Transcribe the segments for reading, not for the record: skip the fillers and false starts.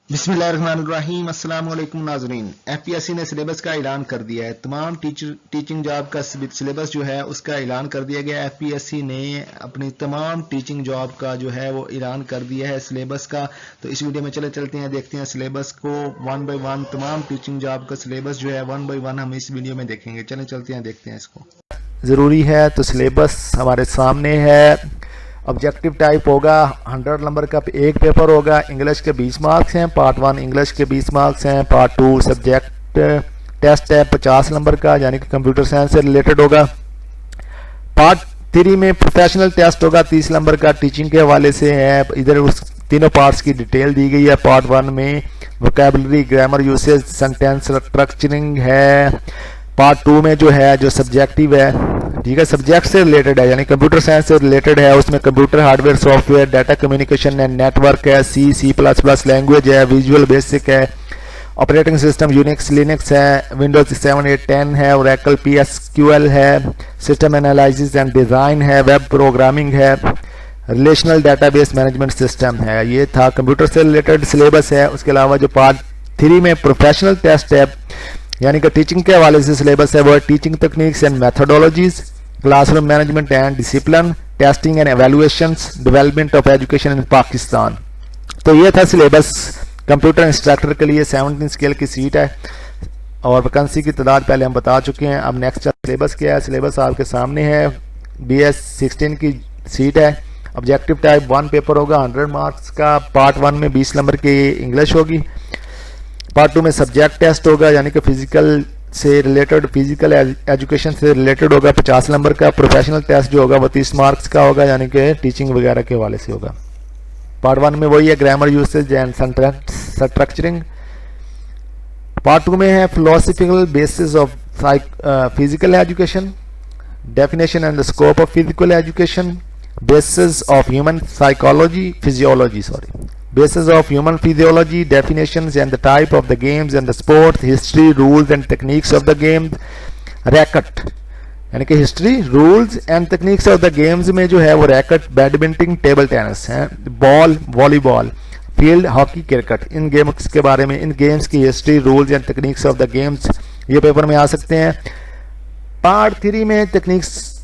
बिस्मिल्लाहिर्रहमानिर्रहीम। अस्सलाम वालेकुम नाज़रीन। एफपीएससी ने सिलेबस का ऐलान कर दिया है। तमाम टीचिंग जॉब का सिलेबस जो है उसका ऐलान कर दिया गया। एफपीएससी ने अपनी तमाम टीचिंग जॉब का जो है वो ऐलान कर दिया है सिलेबस का। तो इस वीडियो में चलते हैं, देखते हैं सिलेबस को वन बाई वन। तमाम टीचिंग जॉब का सिलेबस जो है वन बाई वन हम इस वीडियो में देखेंगे। चलते हैं, देखते हैं इसको। ज़रूरी है तो सिलेबस हमारे सामने है। ऑब्जेक्टिव टाइप होगा 100 नंबर का एक पेपर होगा। इंग्लिश के 20 मार्क्स हैं। पार्ट 1 इंग्लिश के 20 मार्क्स हैं। पार्ट 2 सब्जेक्ट टेस्ट है 50 नंबर का, यानी कि कंप्यूटर साइंस से रिलेटेड होगा। पार्ट 3 में प्रोफेशनल टेस्ट होगा 30 नंबर का, टीचिंग के हवाले से है। इधर उस तीनों पार्ट्स की डिटेल दी गई है। पार्ट 1 में vocabulary, grammar usage, sentence structuring है। पार्ट 2 में जो है जो सब्जेक्टिव है, ठीक है, सब्जेक्ट से रिलेटेड है, यानी कंप्यूटर साइंस से रिलेटेड है। उसमें computer hardware, software, data communication है, नेटवर्क है, C++ लैंग्वेज है, विजुअल बेसिक है, ऑपरेटिंग सिस्टम यूनिक्स लिनक्स है, विंडोज 7, 8, 10 है, ओरेकल PSQL है, सिस्टम एनालिसिस एंड डिज़ाइन है, वेब प्रोग्रामिंग है, रिलेशनल डेटाबेस मैनेजमेंट सिस्टम है। ये था कंप्यूटर से रिलेटेड सिलेबस है। उसके अलावा जो पार्ट 3 में प्रोफेशनल टेस्ट है, यानी कि टीचिंग के हवाले से सिलेबस है, वो है teaching techniques and methodologies, classroom management and discipline, testing and evaluations, development of education in Pakistan. तो ये था सिलेबस कंप्यूटर इंस्ट्रक्टर के लिए। 17 स्केल की सीट है और वैकेंसी की तादाद पहले हम बता चुके हैं। अब नेक्स्ट सिलेबस क्या है, सिलेबस आपके सामने है। BS 16 की सीट है। ऑब्जेक्टिव टाइप 1 पेपर होगा 100 मार्क्स का। पार्ट 1 में 20 नंबर की इंग्लिश होगी। पार्ट 2 में सब्जेक्ट टेस्ट होगा, यानी कि फिजिकल से रिलेटेड, फिजिकल एजुकेशन से रिलेटेड होगा 50 नंबर का। प्रोफेशनल टेस्ट जो होगा वो 30 मार्क्स का होगा, यानी कि टीचिंग वगैरह के हवाले से होगा। पार्ट 1 में वही है grammar usage and structuring. Part 2 में है philosophical basis of physical education, definition and the scope of physical education, basis of human physiology, basis of human physiology, definitions and the type of the games and the sports, history, rules and techniques of the games, racket, यानी कि history, rules and techniques of the games में जो है वो racket, badminton, table tennis है, ball, volleyball, field hockey, cricket, इन games के बारे में, इन गेम्स की history, rules and techniques of the games ये पेपर में आ सकते हैं। पार्ट 3 में टेक्निक्स,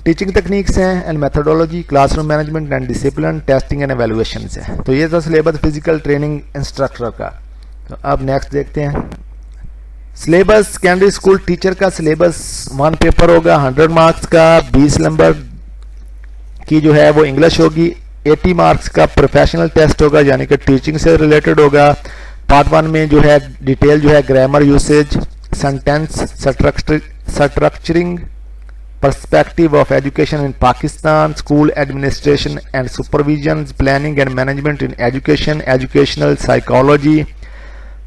टीचिंग टेक्निक्स हैं and methodology, classroom management and discipline, testing and evaluation है। तो ये था सिलेबस फिजिकल ट्रेनिंग इंस्ट्रक्टर का। तो अब नेक्स्ट देखते हैं सिलेबस सेकेंडरी स्कूल टीचर का। सिलेबस 1 पेपर होगा 100 मार्क्स का, 20 नंबर की जो है वो इंग्लिश होगी, 80 मार्क्स का प्रोफेशनल टेस्ट होगा, यानी कि टीचिंग से रिलेटेड होगा। पार्ट 1 में जो है डिटेल जो है grammar usage, sentence structuring, perspective of education in Pakistan, school administration and supervision, planning and management in education, educational psychology,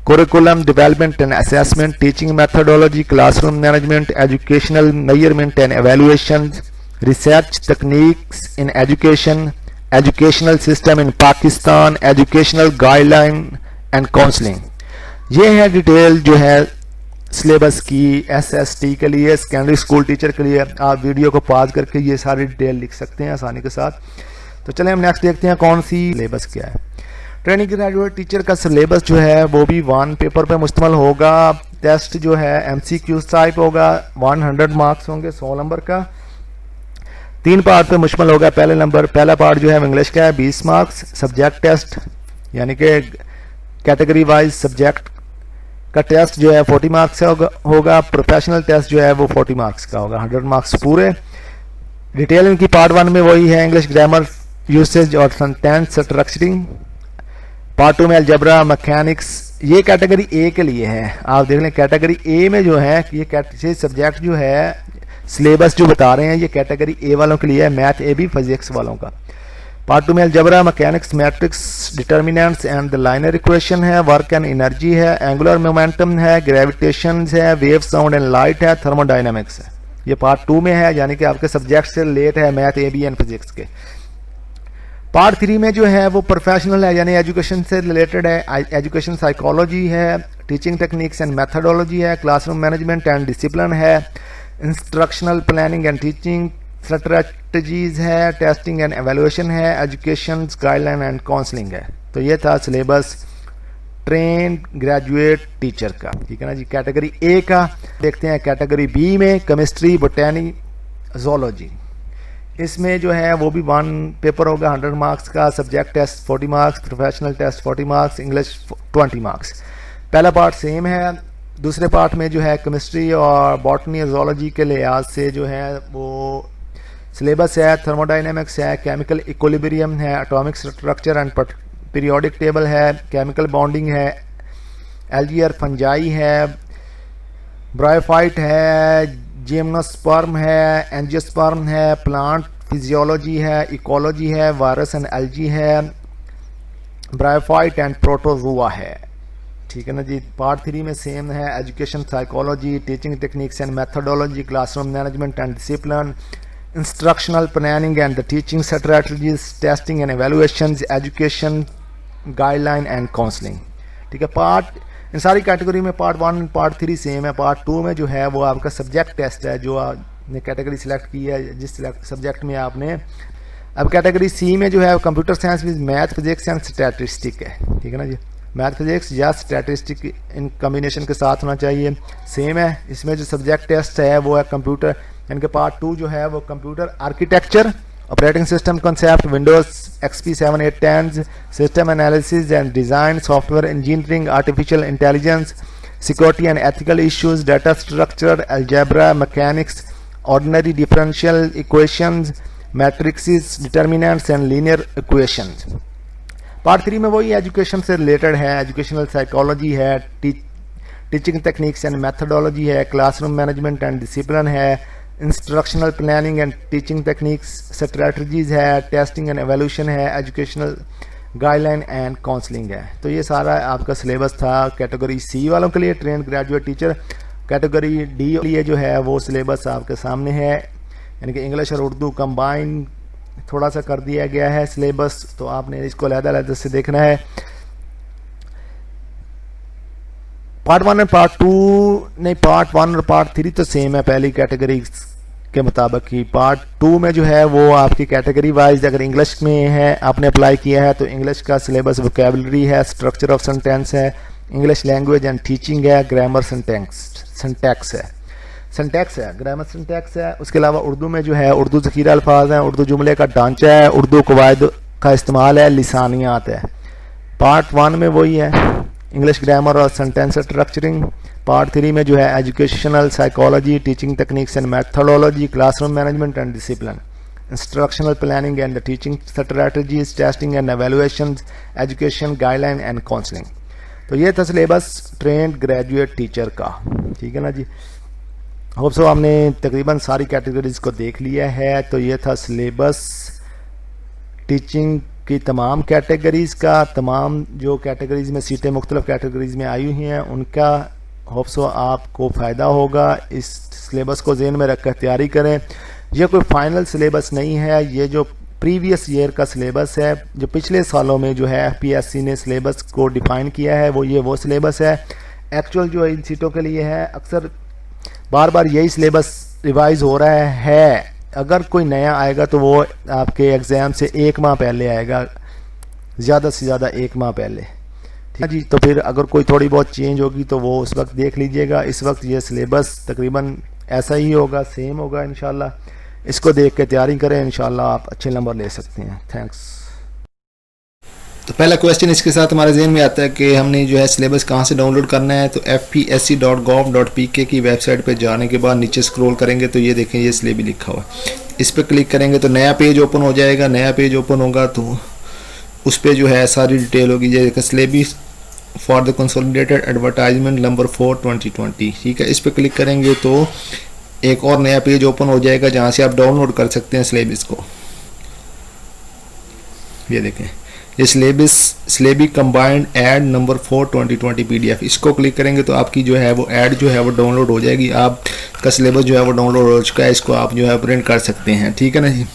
curriculum development and assessment, teaching methodology, classroom management, educational measurement and evaluation, research techniques in education, educational system in Pakistan, educational guideline and counseling। ये है detail जो है syllabus की SST के लिए, secondary school teacher के लिए। आप वीडियो को पॉज करके ये सारी डिटेल लिख सकते हैं आसानी के साथ। तो चलें हम नेक्स्ट देखते हैं कौन सी सिलेबस क्या है। ट्रेनिंग ग्रेजुएट टीचर का सिलेबस जो है वो भी 1 पेपर पे मुश्तमिल होगा। टेस्ट जो है MCQ टाइप होगा, 100 मार्क्स होंगे, 100 नंबर का। 3 पार्ट पे मुश्तमिल होगा। पहला पार्ट जो है इंग्लिश का है 20 मार्क्स, सब्जेक्ट टेस्ट यानी कि कैटेगरी वाइज सब्जेक्ट का टेस्ट जो है 40 मार्क्स से होगा। प्रोफेशनल टेस्ट जो है वो 40 मार्क्स का होगा, 100 मार्क्स पूरे। डिटेल इनकी पार्ट 1 में वही है इंग्लिश ग्रामर यूसेज और सेंटेंस स्ट्रक्चरिंग। पार्ट 2 में अलजेब्रा, मैकेनिक्स, ये कैटेगरी ए के लिए है। आप देख लें कैटेगरी ए में जो है ये सब्जेक्ट जो है सिलेबस जो बता रहे हैं ये कैटेगरी ए वालों के लिए है, मैथ AB फिजिक्स वालों का। पार्ट 2 में algebra, mechanics, matrix, determinants and the liner equation है, वर्क एंड एनर्जी है, एंगुलर मोमेंटम है, ग्रेविटेशन है, वेव साउंड एंड लाइट है, थर्मोडायनामिक्स है। ये पार्ट 2 में है, यानी कि आपके सब्जेक्ट से रिलेट है मैथ AB एंड फिजिक्स के। पार्ट 3 में जो है वो प्रोफेशनल है, यानी एजुकेशन से रिलेटेड है, एजुकेशन साइकोलॉजी है, टीचिंग टेक्निक्स एंड मेथोडोलॉजी है, क्लासरूम मैनेजमेंट एंड डिसिप्लिन है, instructional planning and teaching strategies है, टेस्टिंग एंड एवेल्युएशन है, एजुकेशन गाइडलाइन एंड काउंसलिंग है। तो ये था सिलेबस ट्रेन ग्रेजुएट टीचर का, ठीक है ना जी। कैटेगरी ए का देखते हैं। कैटेगरी बी में केमिस्ट्री, बोटैनी, जोलॉजी, इसमें जो है वो भी 1 पेपर होगा 100 मार्क्स का। Subject test 40 marks, professional test 40 marks, English 20 marks. पहला पार्ट सेम है। दूसरे पार्ट में जो है केमिस्ट्री और बॉटनी और जोलॉजी के लिहाज से जो है वो सिलेबस है, थर्मोडाइनमिक्स है, केमिकल इक्विलिब्रियम है, atomic structure and periodic table है, केमिकल बॉन्डिंग है, एल्जियर फंजाई है, ब्रायोफाइट है, जिम्नोस्पर्म है, एंजियोस्पर्म है, प्लांट फिजियोलॉजी है, इकोलॉजी है, वायरस एंड एल्जी है, ब्रायोफाइट एंड प्रोटोजोआ है, ठीक है ना जी। पार्ट 3 में सेम है। Education psychology, teaching techniques and methodology, classroom management and discipline, instructional planning and the teaching strategies, testing and evaluations, education guideline and counselling, ठीक है। Part इन सारी कैटेगरी में पार्ट 1 पार्ट 3 सेम है। पार्ट 2 में जो है वो आपका सब्जेक्ट टेस्ट है, जो आपने कैटेगरी सिलेक्ट की है जिस सब्जेक्ट में आपने। अब कैटेगरी सी में जो है computer science with math, physics and statistic है, ठीक है ना जी। मैथ, फिजिक्स या स्टैटिस्टिक इन कॉम्बिनेशन के साथ होना चाहिए, सेम है। इसमें जो सब्जेक्ट टेस्ट है वो है कंप्यूटर, यानी कि पार्ट 2 जो है वो computer architecture, operating system concept, Windows XP 7, 8, 10, system analysis and design, software engineering, artificial intelligence, security and ethical issues, data structure, algebra, mechanics, ordinary differential equations, matrix, determinants and linear equations. Part 3 में वही education से related है। Educational psychology है, teaching techniques and methodology है, classroom management and discipline है, instructional planning and teaching techniques strategies है, testing and evolution है, educational guideline and counselling है। तो ये सारा आपका सिलेबस था कैटेगरी सी वालों के लिए, train graduate teacher. Category D के लिए जो है वो सिलेबस आपके सामने है, यानी कि इंग्लिश और उर्दू कंबाइन थोड़ा सा कर दिया गया है सिलेबस, तो आपने इसको अलग-अलग से देखना है। पार्ट 1 और पार्ट 2 नहीं, पार्ट 1 और पार्ट 3 तो सेम है पहली कैटेगरी के मुताबिक ही। पार्ट 2 में जो है वो आपकी कैटेगरी वाइज अगर इंग्लिश में है आपने अप्लाई किया है तो इंग्लिश का सिलेबस वोकैबुलरी है, स्ट्रक्चर ऑफ सेंटेंस है, इंग्लिश लैंग्वेज एंड टीचिंग है, ग्रामर सिंटैक्स है, ग्रामर सिंटैक्स है। उसके अलावा उर्दू में जो है उर्दू ज़ख़ीरा अल्फाज हैं, उर्दू जुमले का ढांचा है, उर्दू कवायद का इस्तेमाल है, लिसानियात है। पार्ट 1 में वही है, इंग्लिश ग्रामर और सेंटेंस स्ट्रक्चरिंग। पार्ट 3 में जो है educational psychology, teaching techniques and methodology, classroom management and discipline, instructional planning and the teaching strategies, testing and evaluation, education guideline and counselling. तो ये था सिलेबस ट्रेंड ग्रेजुएट टीचर का, ठीक है ना जी। होप सो हमने तकरीबन सारी कैटेगरीज को देख लिया है। तो ये था सिलेबस टीचिंग की तमाम कैटेगरीज का। तमाम जो कैटेगरीज में सीटें मुख्तलिफ कैटेगरीज में आई हुई हैं उनका होप सो आपको फ़ायदा होगा। इस सिलेबस को ज़हन में रखकर तैयारी करें। ये कोई फाइनल सिलेबस नहीं है, ये जो प्रीवियस ईयर का सिलेबस है, जो पिछले सालों में जो है FPSC ने सिलेबस को डिफ़ाइन किया है वो सिलेबस है। एक्चुअल जो इन सीटों के लिए है अक्सर बार बार यही सिलेबस रिवाइज हो रहा है। अगर कोई नया आएगा तो वो आपके एग्ज़ाम से 1 माह पहले आएगा, ज़्यादा से ज़्यादा 1 माह पहले, ठीक है जी। तो फिर अगर कोई थोड़ी बहुत चेंज होगी तो वो उस वक्त देख लीजिएगा। इस वक्त ये सिलेबस तकरीबन ऐसा ही होगा, सेम होगा इंशाल्लाह। इसको देख के तैयारी करें, इंशाल्लाह आप अच्छे नंबर ले सकते हैं। थैंक्स। तो पहला क्वेश्चन इसके साथ हमारे जहन में आता है कि हमने जो है सिलेबस कहाँ से डाउनलोड करना है। तो fpsc.gov.pk की वेबसाइट पे जाने के बाद नीचे स्क्रॉल करेंगे तो ये देखें, ये सिलेबस लिखा हुआ है। इस पर क्लिक करेंगे तो नया पेज ओपन हो जाएगा। नया पेज ओपन होगा तो उस पर जो है सारी डिटेल होगी। जैसे syllabus for the consolidated advertisement number 4 2020, ठीक है। इस पर क्लिक करेंगे तो एक और नया पेज ओपन हो जाएगा जहाँ से आप डाउनलोड कर सकते हैं सिलेबस को। ये देखें, ये syllabus combined add number 4 2020 PDF, इसको क्लिक करेंगे तो आपकी जो है वो ऐड जो है वो डाउनलोड हो जाएगी। आपका सिलेबस जो है वो डाउनलोड हो चुका है, इसको आप जो है प्रिंट कर सकते हैं, ठीक है ना जी।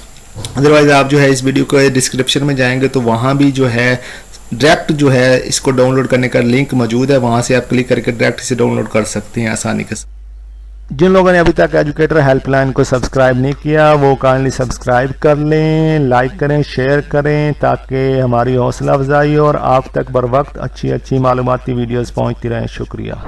अदरवाइज आप जो है इस वीडियो को डिस्क्रिप्शन में जाएंगे तो वहाँ भी जो है डायरेक्ट जो है इसको डाउनलोड करने का लिंक मौजूद है, वहाँ से आप क्लिक करके डायरेक्ट इसे डाउनलोड कर सकते हैं आसानी के साथ। जिन लोगों ने अभी तक एजुकेटर हेल्पलाइन को सब्सक्राइब नहीं किया वो काइंडली सब्सक्राइब कर लें, लाइक करें, शेयर करें ताकि हमारी हौसला अफजाई और आप तक बर वक्त अच्छी मालूमाती वीडियोस पहुंचती रहें। शुक्रिया।